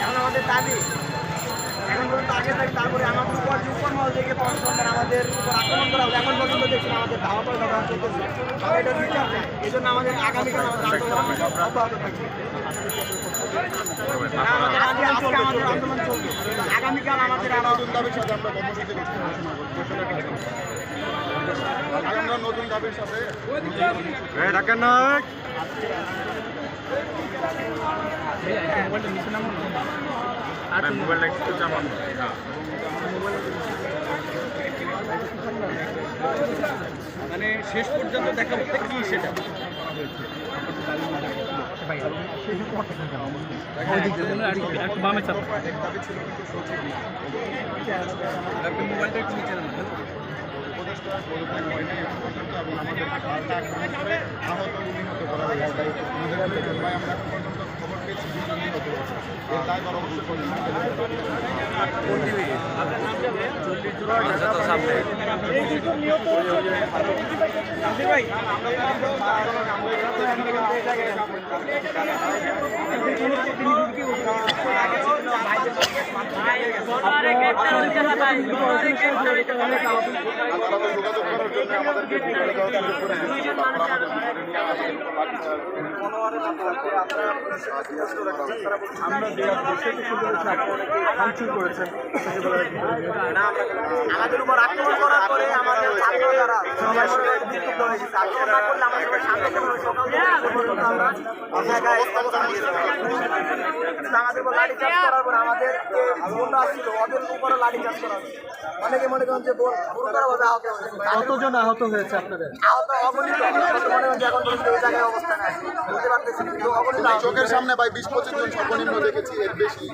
এখন আমাদের দাবি এখন পর্যন্ত আগে থাকি, তারপরে আমাদের উপর যে উপর মহল থেকে সরকার আমাদের উপর আক্রমণ করা হবে, এখন পর্যন্ত দেখছেন আমাদের ধাওয়া করে ব্যবহার করতেছে। এটার বিচার নেই, এই জন্য আমাদের আগামীকাল আমাদের আন্দোলন অব্যাহত থাকবে। আজকে আমাদের আন্দোলন চলবে, আগামীকাল আমাদের আরো নতুন দাবির সাথে মানে শেষ পর্যন্ত দেখা বলতে কি সেটা মোবাইলটা একটু নিচে উপদেষ্টা হয়নি এখন পর্যন্ত এবং আমাদের পাল্টা আক্রমণ করে আহত নিহত করা হয়েছে। আমাদের ভাই আমরা এখন পর্যন্ত খবর পেয়েছি 2 জন নিহত হয়েছে। এর দায়ভার অবশ্যই করে যোগাযোগ করার জন্য আমাদেরকে আমাদের উপর আক্রমণ করার পরে আমাদের ছাত্র যারা বিক্ষুব্ধ হয়েছে, আক্রমণ না করলে আমরা সবাই শান্তভাবে সকাল আমাদের উপর লাঠি চার্জ করার পর আমাদের যে বোনরা আসছিল ওদের উপরে লাঠি চার্জ করা হয়েছে। অনেকে মনে করেন যে গুরুতরভাবে আহত হয়েছে। কতজন আহত হয়েছে আপনাদের? আহত অগণিত, মনে হচ্ছে এখন পর্যন্ত ওই জায়গায় অবস্থানে আছে, বুঝতে পারতেছি কিন্তু অগণিত চোখের সামনে ভাই 20-25 জন সর্বনিম্ন দেখেছি, এর বেশি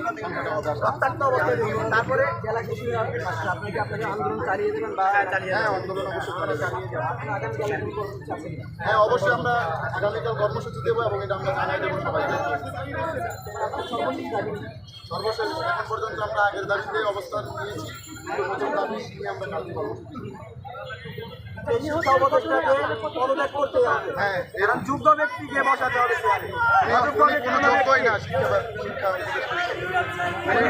রক্তাক্ত অবস্থায় দেখি। তারপরে জেলা কৃষি আপনি কি আপনাকে আন্দোলন চালিয়ে দেবেন বা চালিয়ে হ্যাঁ আন্দোলন অবশ্যই চালিয়ে যাবেন? হ্যাঁ অবশ্যই আমরা আগামীকাল কর্মসূচি দেবো এবং এটা আমরা জানাই দেবো সবাইকে। সর্বশেষ এখন পর্যন্ত আমরা আগের দাবিতে অবস্থান নিয়েছি, নতুন দাবি নিয়ে আমরা কাজ করবো। পদত্যাগ করতে হবে, হ্যাঁ এরকম যোগ্য ব্যক্তিকে বসাতে হবে চেয়ারে। কোনো যোগ্যই না শিক্ষা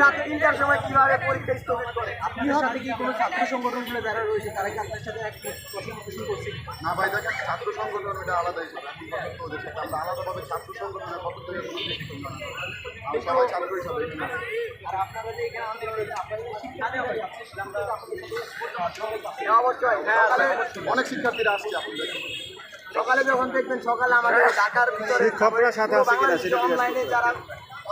রাতে 3টার সময় কিভাবে পরীক্ষা স্থগিত করে? আপনার সাথে কি কোনো ছাত্র সংগঠনগুলো যারা রয়েছে তারা কি আপনার সাথে এক প্রশ্ন করছে? না ভাই দেখেন ছাত্র সংগঠন এটা আলাদা হিসেবে ওদের সাথে আমরা আলাদাভাবে ছাত্র সংগঠনের কত থেকে আমরা সবাই ছাত্র হিসাবে আর আপনারা যে এখানে আন্দোলন আপনাদের শিক্ষা দেওয়া হয় অবশ্যই অনেক শিক্ষার্থীরা আসছে আপনাদের সকালে যখন দেখবেন, সকালে আমাদের ঢাকার ভিতরে অনলাইনে যারা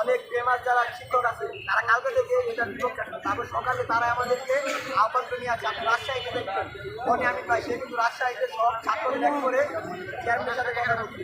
অনেক ফেমাস যারা শিক্ষক আছে তারা কালকে থেকে এটা বিপক্ষে আছে। তারপর সকালে তারা আমাদেরকে আহ্বান করে নিয়ে আসছে। আপনি রাজশাহীতে দেখবেন মনে আমি পাই, সে কিন্তু রাজশাহীতে সব ছাত্র ব্যাগ করে চেয়ারম্যানের সাথে দেখা করছে।